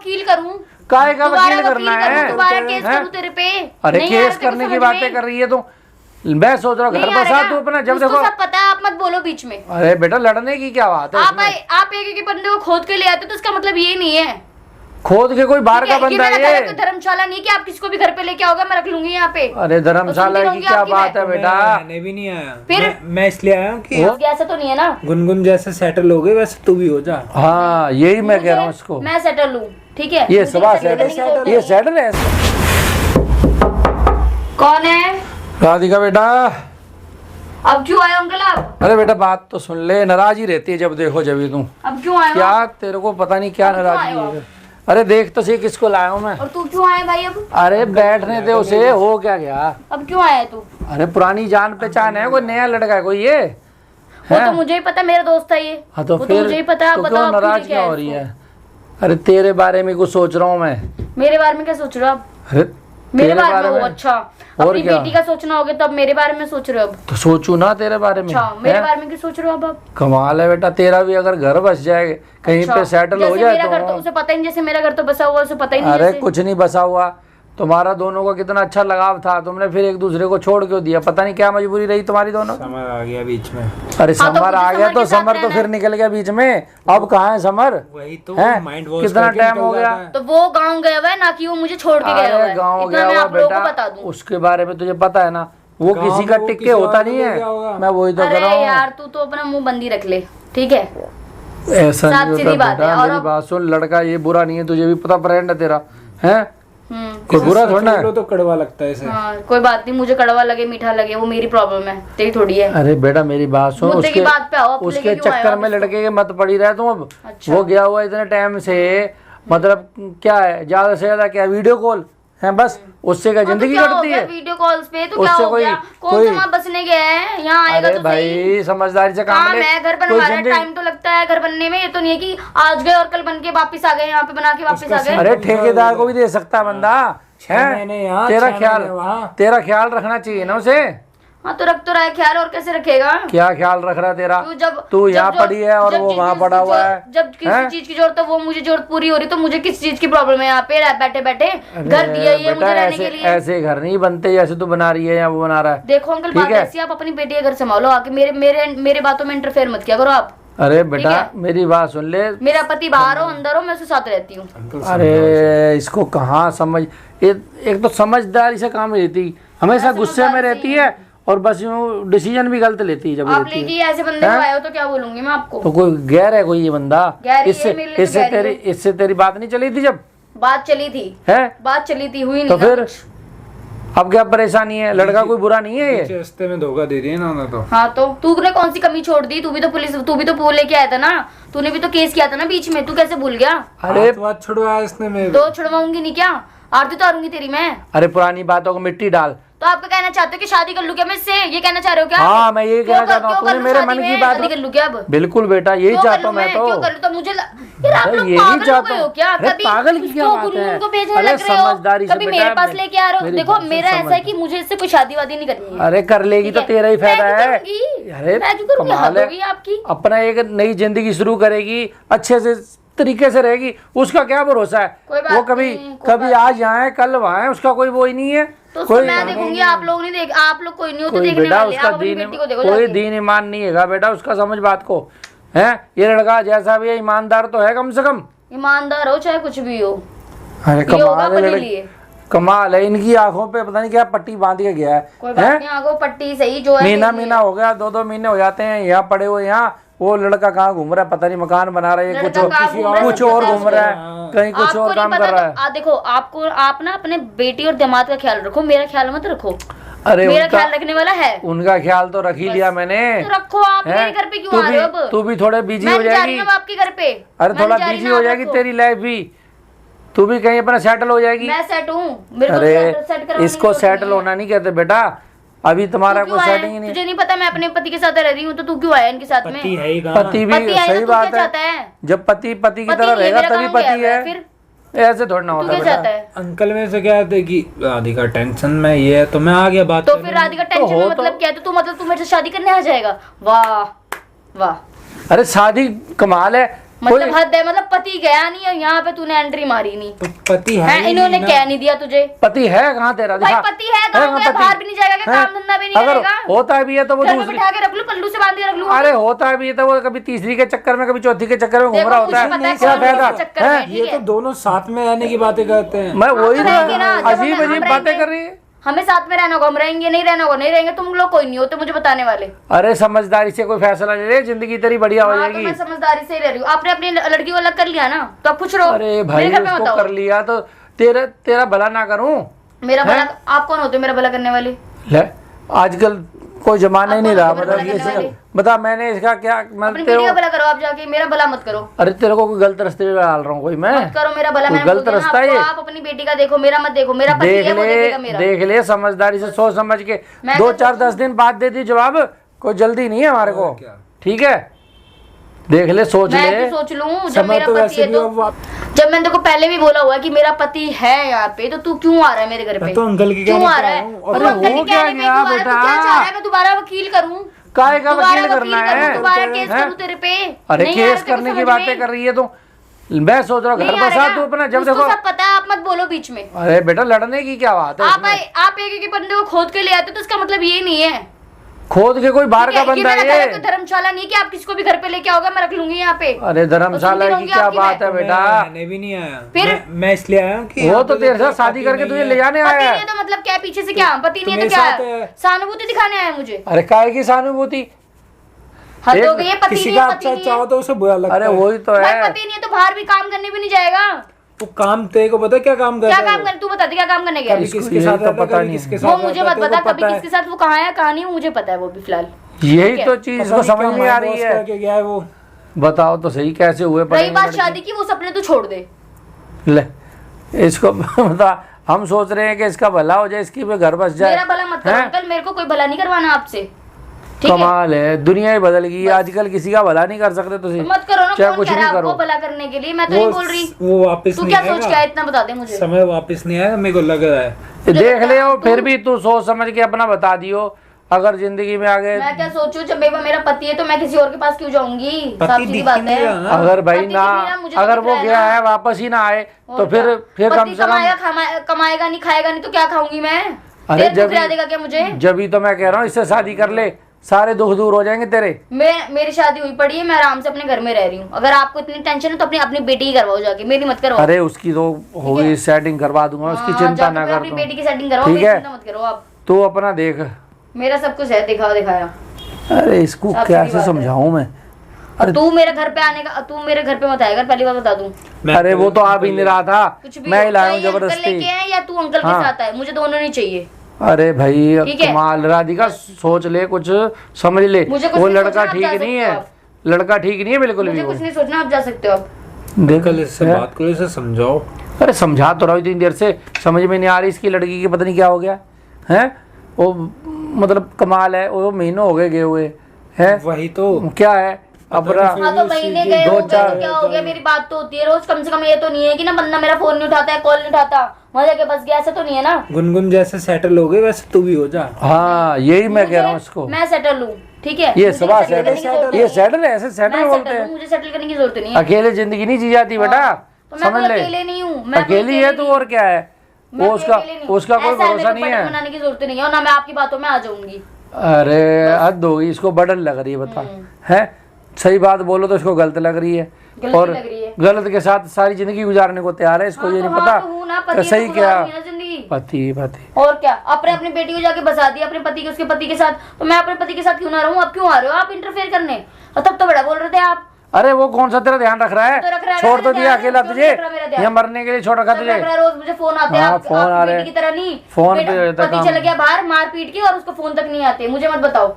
वकील करूं? काहे का वकील करना है? दोबारा केस करूं तेरे पे? अरे नहीं आ रहा केस तेरे को करने की समझ बातें में? कर रही है तो मैं सोच रहा हूँ घर नहीं आ बसा रहा तू अपना। जब उसको देखो सब पता है, आप मत बोलो बीच में। अरे बेटा लड़ने की क्या बात है इसमें? आप एक बंदे को खोद के ले आते तो इसका मतलब ये नहीं है खोद के कोई बाहर का कि बंदा मेरा है घर कोई धर्मशाला नहीं कि आप किसको भी घर पे लेके आओगे, मैं रख लूंगी यहाँ पे। अरे धर्मशाला की क्या बात है बेटा? मैं भी नहीं आया। फिर? मैं इसलिए आया कि ऐसा तो नहीं है ना, गुनगुन जैसे सेटल हो गए वैसे तू भी हो जा। हाँ यही मैं कह रहा हूँ इसको। मैं सेटल हूँ, ठीक है? ये मुझे सभा settle करने की जरूरत सेटल, नहीं ये सेटल है। कौन है? राधिका बेटा। अब क्यों आए अंकल आप? अरे बेटा बात तो सुन ले, नाराज ही रहती है जब देखो जब तू। अब क्यों आए हो क्या आप? तेरे को पता नहीं क्या अब क्यों नाराजगी आए हो है? अरे देख तो सही किसको लाया हूँ मैं। और तू क्यों आया भाई अब? अरे बैठने दे उसे, हो क्या गया? अब क्यों आया तू? अरे पुरानी जान पहचान है, कोई नया लड़का है कोई ये? वो हैं? तो मुझे ही पता, मेरा दोस्त है ये। हाँ तो वो फिर मुझे ही पता है, तो बताओ क्यों आप नाराज क्यों क्या क्या हो रही है? अरे तेरे बारे में कुछ सोच रहा हूँ मैं। मेरे बारे में क्या सोच रहे हो आप? अरे मेरे तेरे बारे में? में? अच्छा, और अपनी क्या? बेटी का सोचना होगा तब मेरे बारे में सोच रहे हो अब? तो सोचू ना तेरे बारे में। अच्छा, मेरे हैं? बारे में क्यों सोच रहे हो अब आप? कमाल है बेटा, तेरा भी अगर घर बस जाए कहीं अच्छा, पे सेटल हो जैसे जाए मेरा घर तो तो। उसे पता ही नहीं, जैसे मेरा घर तो बसा हुआ है, उसे पता ही नहीं। अरे जैसे कुछ नहीं बसा हुआ, तुम्हारा दोनों का कितना अच्छा लगाव था, तुमने फिर एक दूसरे को छोड़ क्यों दिया? पता नहीं क्या मजबूरी रही तुम्हारी दोनों। समर आ गया बीच में। अरे हाँ, तो समर आ मुझे गया समर तो के साथ समर तो रहना फिर है। निकल गया बीच में। अब कहाँ है समर? वही तो हैं? माइंड वॉश कितना करके टाइम निकल हो गया? जाता है। तो वो गाँव गया हुआ है ना कि वो मुझे छोड़ के गया हुआ अरे है, गाँव इतना गया मैं हुआ आप लोगों को बता बेटा, दूं। उसके बारे में तुझे पता है ना, वो गाँव किसी में का वो टिक के किसी होता और नहीं को है। गया होगा। मैं वही तो कर अरे रहा हूँ। यार तू तो अपना मुंह बंदी रख ले, ठीक है? ऐसा साफ नहीं सीधी होता बात है। बेटा, और मेरी अब- बात सुन, लड़का ये बुरा नहीं है, तुझे भी पता फ्रेंड है तेरा, है हम्म। कोई बुरा सच थोड़ा बोलो है। तो कड़वा लगता है इसे। हाँ कोई बात नहीं, मुझे कड़वा लगे मीठा लगे वो मेरी प्रॉब्लम है, तेरी थोड़ी है। अरे बेटा मेरी बात सुन, मुद्दे की उसके बात पे आओ, आप उसके लेके क्यों आए हो चक्कर आप में इसको? लड़के के मत पड़ी रहे तुम अब। अच्छा। वो गया हुआ इतने टाइम से, मतलब क्या है, ज्यादा से ज्यादा क्या वीडियो कॉल है बस, उससे क्या हाँ, तो जिंदगी क्या हो कटती गया है? वीडियो कॉल्स पे? तो क्या उससे हो कोई- गया? कौन कोई- सा वहाँ बसने गया है? यहाँ आएगा अरे तो सही। भाई समझदारी से काम काम ले। है, घर कोई बनवा रहा है, जिंदगी- टाइम तो लगता है घर बनने में। ये तो नहीं है कि आज गए और कल बन के वापस आ गए, यहाँ पे बना के वापस आ गए। अरे ठेकेदार को भी दे सकता है बंदा, 6 है? महीने यहाँ, तेरा 6 ख्याल, महीने वहाँ। तेरा ख्याल रखना चाहिए ना उसे। हाँ तो रख तो रहा है ख्याल, और कैसे रखेगा? क्या ख्याल रख रहा है तेरा? तू जब यहाँ जो- पड़ी है और जब वो जिस वहाँ चीज पड़ा की हुआ है। जब किसी हैं? चीज की जरूरत है वो मुझे जरूरत पूरी हो रही, तो मुझे किस चीज की प्रॉब्लम है? यहाँ पे बैठे बैठे घर दिया ये बेटा मुझे रहने ऐसे के लिए। ऐसे घर नहीं बनते जैसे तू बना रही है या वो बना रहा है। देखो अंकल, ठीक बात है? ऐसी, आप अपनी बेटी का घर संभालो, आके मेरे मेरे मेरे बातों में इंटरफेयर मत किया करो आप। अरे बेटा है? मेरी बात सुन ले। मेरा पति बाहर हो अंदर हो, मैं उसके साथ रहती हूँ। अरे इसको कहाँ समझ, एक तो समझदारी से काम लेती, हमेशा गुस्से में रहती है और बस यूँ डिसीजन भी गलत लेती है जब आप लेती है। लेके ऐसे बंदे को आए हो तो क्या बोलूंगी मैं आपको? तो कोई गैर है कोई ये बंदा? गैर ही है, इससे मेरे लिए तो इससे गैर ही तेरी है। इससे तेरी बात नहीं चली थी जब, बात चली थी, है? बात चली थी, हुई तो नहीं ना फिर कुछ। अब क्या परेशानी है? लड़का कोई बुरा नहीं है ये। पीछे रास्ते में धोखा दे दिया ना उन्हें तो। हाँ तो तूने कौन सी कमी छोड़ दी? तू भी तो पुलिस लेके आया था ना, तूने भी तो केस किया था ना बीच में, तू कैसे भूल गया? अरे बात छुड़वाया इसने मेरे। तो छुड़वाऊंगी नहीं क्या? आरती तो आरूंगी तेरी मैं। अरे पुरानी बातों को मिट्टी डाल। तो आप क्या कहना चाहते हो कि शादी कर लूं क्या मैं इससे? ये कहना चाह रहे हो क्या? हाँ, मैं यही क्यों कहना कर- चाहता हूँ। क्यों कर तूने लूं मेरे शादी मन की में? बात- शादी कर लूं क्या अब? बिल्कुल बेटा यही क्यों कर चाहता लूं हूँ मैं क्यों कर तो। लूं? तो मुझे यार आप अरे लोग यही पागल हो चाहता गए हो हूँ। क्या? अरे कभी पागल की क्या उसको बात है? गुनगुन को भेजने अरे लग रहे हो, समझदारी से कभी बेटा, मेरे पास लेके आ रहे हो। मेरी देखो बात से मेरा ऐसा समझ। है कि मुझे इससे कोई शादी वादी नहीं करनी है। अरे कर लेगी ठीक तो है? तेरा ही मैं फायदा क्यों है। करूंगी? अरे मैं क्यों करूंगी? कमाल हद है। होगी आपकी। अपना एक नई जिंदगी शुरू करेगी, अच्छे से तरीके से रहेगी, उसका क्या भरोसा है? कोई बात वो कभी नहीं, कोई कभी आज यहाँ है कल वहाँ है, उसका कोई वो ही नहीं है। तो उसको कोई मैं देखूंगी, आप लोग नहीं देख, आप लोग कोई नहीं होते कोई देखने बेटा वाले। उसका आप अपनी दीन, बेटी को देखो कोई जाके। दीन ईमान नहीं है बेटा उसका, समझ बात को। है ये लड़का जैसा भी है ईमानदार तो है कम से कम। ईमानदार हो चाहे कुछ भी हो, अरे ये होगा कमाल है अपने लड़के, लिए। कमाल है। इनकी आंखों पे पता नहीं क्या पट्टी बांध के गया कोई है, बात नहीं, आगो पट्टी सही जो है महीना देखिए। महीना हो गया, 2-2 महीने हो जाते हैं यहाँ पड़े हुए। यहाँ वो लड़का कहाँ घूम रहा है पता नहीं, मकान बना रहा है कुछ लड़का कहाँ घूम रहा है, कुछ सब और पता है घूम रहा है, उसको। कहीं कुछ आपको और नहीं काम पता कर रहा तो है। देखो आपको, आप ना अपने बेटी और दामाद का ख्याल रखो, मेरा ख्याल मत रखो। अरे मेरा उनका ख्याल रखने वाला है उनका ख्याल तो रख ही लिया मैंने। तो रखो। आप हैं? मेरे घर पे क्यों आ रहे हो अब? तू भी थोड़े बिजी मैं हो नहीं जा रही जाएगी। हूँ अब आपके घर पे। अरे मैं थोड़ा नहीं जा रही बिजी ना, हो आप जाएगी रखो। तेरी लाइफ भी, तू भी कहीं अपना सेटल हो जाएगी। मैं सेट हूँ, मेरे को अरे सेट करवाने इसको की जरूरत सेटल नहीं है। होना नहीं कहते बेटा, अभी तुम्हारा तू क्यों कोई आया? सेटिंग ही नहीं। तुझे नहीं पता मैं अपने पति के साथ रह रही हूँ, तो तू क्यों आया इनके साथ में? पति है ही कहाँ? पति भी पति आया सही तो तू बात क्या चाहता है, है? जब पति पति की पति तरह नहीं है, रहेगा मेरा तभी काम क्या पति है है। फिर? ऐसे थोड़ा ना तू होता क्या बेटा। चाहता है? अंकल में से क्या है कि राधिका टेंशन में ये है तो मैं आ गया बात तो करने। फिर राधिका टेंशन हो में तो- मतलब क्या है? तो तू मतलब तू मेरे से शादी करने आ जाएगा? वाह वाह। अरे शादी कमाल है, मतलब हद है, मतलब पति गया नहीं और यहाँ पे तूने एंट्री मारी नहीं तो पति है है, ही इन्होंने नहीं क्या ना। नहीं दिया तुझे? पति है कहाँ तेरा? भाई दिखा। पति है, गाँव कहाँ का, पति? बाहर भी नहीं जाएगा क्या? हैं? काम धंधा भी नहीं अगर करेगा? होता भी है तो वो घर में दूसरी, बिठा के रख लूं, पल्लू से बांध के रख लूं? अरे होता भी है तो वो कभी तीसरी के चक्कर में, कभी चौथी के चक्कर में घूम देखो, रहा होता मुझे पता है, है क्या कौन किसके फायदा चक्कर में, है? ठीक ये है? तो दोनों साथ में रहने की बातें करते हैं। मैं वही तो रहेंगे ना, ना, जब अजीब हम अजीब रहेंगे। बातें कर रही है। हमें साथ में रहना होगा, हम रहेंगे, नहीं रहना होगा नहीं रहेंगे, तुम लोग कोई नहीं होते मुझे बताने वाले। अरे समझदारी से कोई फैसला ले ले, जिंदगी तेरी बढ़िया हो हाँ, तो जाएगी। मैं समझदारी से ही रह रही हूँ। आपने अपनी लड़की को अलग कर लिया ना, तो आप खुश रहो। अरे भाई मेरे घर पे उसको बताओ, कर लिया तो तेरा भला ना करूं? मेरा भला, हैं? आप कौन होते हो मेरा भला करने वाले? ले आजकल कोई जमाना ही आप नहीं कौन रहा। होते हो मेरा भला करने वाले? बता मैंने इसका क्या, मैं अपनी तेरे बेटी का को, भला करो आप जाके, मेरा भला मत करो। अरे तेरे को कोई गलत रास्ते पे डाल रहा हूँ कोई मैं? मत करो मेरा भला, कोई मैंने बोल गलत दिया ना रास्ता है आपको, ये? आप अपनी बेटी का देखो, मेरा मत देखो। मेरा पति देख है, वो देखेगा ले मेरा। देख ले, समझदारी से सोच समझ के मैं 2 क्या 4 10 दिन बाद दे दी जवाब, कोई जल्दी नहीं है हमारे को, क्या? ठीक है? देख ले, सोच मैं ले। तो सोच लूं जब समय मेरा तो पति वैसे है भी तो। अब आप- जब मैंने तेको पहले भी बोला हुआ है कि मेरा पति है यहाँ पे, तो तू क्यों आ रहा है मेरे घर पे? मैं तो अंकल के क्यों कहने आ पे रहा आया है? हूँ। तू अरे अंकल हो के क्या कहने पे गया दोबारा तू बेटा? क्या चाह रहा है? मैं दोबारा वकील करूं? काहे का दोबारा वकील करना वकील करूं, है? दोबारा केस हैं? करूं तेरे पे? अरे नहीं आ रहा केस तेरे को करने की समझ बातें में? कर रही है तू। मैं सोच रहा हूँ घर नहीं आ बसा रहा तू अपना, जब उसको देखो। सब पता है, आप मत बोलो बीच में। अरे बेटा लड़ने की क्या बात है आप इसमें? आप एक एक बंदे को खोद के ले आते हो, तो इसका मतलब ये नहीं है खोद के कोई बाहर ठीक का है, ये बंदा मेरा है घर ये? कोई धर्मशाला नहीं कि आप किसको भी घर पे लेके आओगे, मैं रख लूंगी यहाँ पे। अरे धर्मशाला सुनती की रहूंगी क्या आपकी बात मैं। है बेटा? मैं भी नहीं आया। फिर? मैं इसलिए आया हूँ कि वो यहाँ तो पे तेरे साथ पति शादी करके नहीं तुझे है। ले जाने पति आया नहीं है है। तो मतलब क्या, पीछे से क्या? पति नहीं है तो मेरे क्या साथ है? है। सहानुभूति दिखाने आया है मुझे? अरे काहे की सहानुभूति? हद एक- हो गई है, पति किसी नहीं का है, पति अच्छा नहीं चाहो है। तो उसे बुरा लगता अरे है। वही तो भाई है। पति नहीं है तो बाहर भी काम करने भी नहीं जाएगा। तो काम तेरे को पता है क्या काम करता क्या है काम वो? कर, तू बता दे क्या काम करने गया? कभी इसको किसके यही साथ तो रहता है, पता कभी नहीं। किसके वो साथ मुझे रहता है, मत बता तेरे को कभी पता है। किसके साथ वो कहाँ है कहाँ नहीं, वो मुझे पता है वो भी फिलहाल। यही ठीक तो है। चीज पता इसको नहीं समझ क्या नहीं आ माइंड रही वॉश है। करके गया है वो। बताओ तो सही कैसे हुए रही पढ़ेंगे बात लड़की? शादी की, वो सपने तू छोड़ दे। ले इसको बता, हम सोच रहे हैं कि इसका भला हो जाए, इसकी भी घर बस जाए। मेरा भला मत करो हैं? अंकल, मेरे को कोई भला नहीं करवाना आपसे, ठीक है? कमाल है, दुनिया ही बदल गई है आजकल, किसी का भला नहीं कर सकते तुझे, मत करो ना, चाहे कौन कुछ कह भी रहा है करो। आपको भला करने के लिए? मैं तो नहीं बोल रही। वो वापस तू नहीं क्या सोच के आया, आएगा। इतना बता दे मुझे। समय वापस नहीं आएगा, मेरे को लग रहा है। देख ले वो, फिर भी तू सोच समझ के अपना बता दियो। अगर जिंदगी में आगे, मैं क्या सोचूं, जब वो मेरा पति है तो मैं किसी और के पास क्यों जाऊंगी? पति साफ सीधी दिख बात ही नहीं है। रहा ना। अगर भाई पति ना, की बिना मुझे तो अगर दिख वो रहा है गया ना। है वापस ही ना आए तो और फिर क्या? कम पति से कम। कमाएगा कमाएगा नहीं, खाएगा नहीं तो क्या खाऊंगी मैं? अरे तेरे जब दुख देगा क्या मुझे? जब ही तो मैं कह रहा हूँ इससे शादी कर ले, सारे दुख दूर हो जाएंगे तेरे। मेरी शादी हुई पड़ी है, मैं आराम से अपने घर में रह रही हूँ। अगर आपको इतनी टेंशन है तो अपनी बेटी की करवाओ जाके, मेरी मत करवाओ। अरे उसकी तो होगी, सेटिंग करवा दूंगा, उसकी हाँ, चिंता जाके ना फिर कर अपनी तू। बेटी की सेटिंग करवाओ, ठीक मेरी है? चिंता मत करो आप। तू अपना देख। मेरा सब कुछ है, दिखाओ दिखाया। अरे इसको साफ सीधी कैसे बात है। समझाऊं मैं? अरे तू मेरे घर पे आने का, तू मेरे घर पे मत आएगा, पहली बार बता दूं। अरे वो तो आ भी नहीं रहा था, कुछ भी मैं हो, लाया हूँ चाहे अंकल जबरदस्ती। लेके आए या तू अंकल के हाँ। साथ आए, मुझे दोनों नहीं चाहिए। अरे भाई ठीक है? कमाल, राधिका सोच ले, कुछ समझ ले। मुझे कुछ वो नहीं लड़का सोचना, आप ठीक जा नहीं सकते हो है, आप। लड़का ठीक नहीं है बिल्कुल भी मुझे वो। कुछ नहीं सोचना, आप जा सकते हो आप। देख कल इससे है? बात करो, इसे समझाओ। अरे समझा तो रहा हूँ इतनी देर से, समझ में नहीं आ रही इसकी लड़की की, पता नहीं क्या हो गया है। वो मतलब कमाल है, वो महीनों हो गए हुए है, वही तो क्या है अपना। हाँ तो महीने गए दो हो गए चार- तो क्या हो गया? मेरी बात तो होती है रोज, कम से कम ये तो नहीं है कि ना बंदा मेरा फोन नहीं उठाता है, कॉल नहीं उठाता, वहां जाके बस गया, ऐसा तो नहीं है ना। गुनगुन जैसे सेटल हो गए वैसे तू भी हो जा। हाँ यही मैं कह रहा हूँ इसको। मैं सेटल हूँ, ठीक है? ये मुझे सवा settle करने की सेटल, जरूरत ये नहीं है। सेटल है, ऐसे सेटल मैं बोलते settle हूँ, हैं। मुझे सेटल करने की जरूरत नहीं है। अकेले जिंदगी नहीं जी जाती बेटा, तो मैं समझ कोई ले। अकेले नहीं हूँ, मैं कोई अकेली है अकेले तू, नहीं और क्या है? मैं वो कोई उसका अकेले नहीं हूँ। उसका कोई ऐसा है, भरोसा मेरे को नहीं बटन है। बनाने की जरूरत नहीं है, और ना मैं आपकी बातों में आ जाऊंगी। अरे हद होगी, इसको बर्डन लग रही है, बता है? सही बात बोलो तो इसको गलत लग रही है, गलती और लग रही है। गलत के साथ सारी जिंदगी गुजारने को तैयार है, इसको ये नहीं हाँ, तो हूँ ना, पता पति सही तो क्या। गुजारूंगी ना जिंदगी। पति पति और क्या, अपनी बेटी को जाके बसा दिया अपने पति के, उसके पति के साथ, तो मैं अपने पति के साथ क्यों ना रहूं? अब क्यों आ रहे हो आप इंटरफेयर करने? और तब तो बड़ा बोल रहे थे आप। अरे वो कौन सा तेरा ध्यान रख रहा है? तो रख रहा है, छोड़ मेरा तो दिया ध्यान, अकेला क्यों तुझे, नहीं रख रहा मेरा ध्यान? यहाँ मरने के लिए छोड़ रखा सब तुझे। लग रहा है, रोज मुझे फोन आते हैं, हाँ, आप फोन आ आपकी रहे बेटी की तरह नहीं। फोन बेटा- पे तक पति हम- चला गया बाहर, मार पीट के, और उसको फोन तक नहीं आते, मुझे मत बताओ।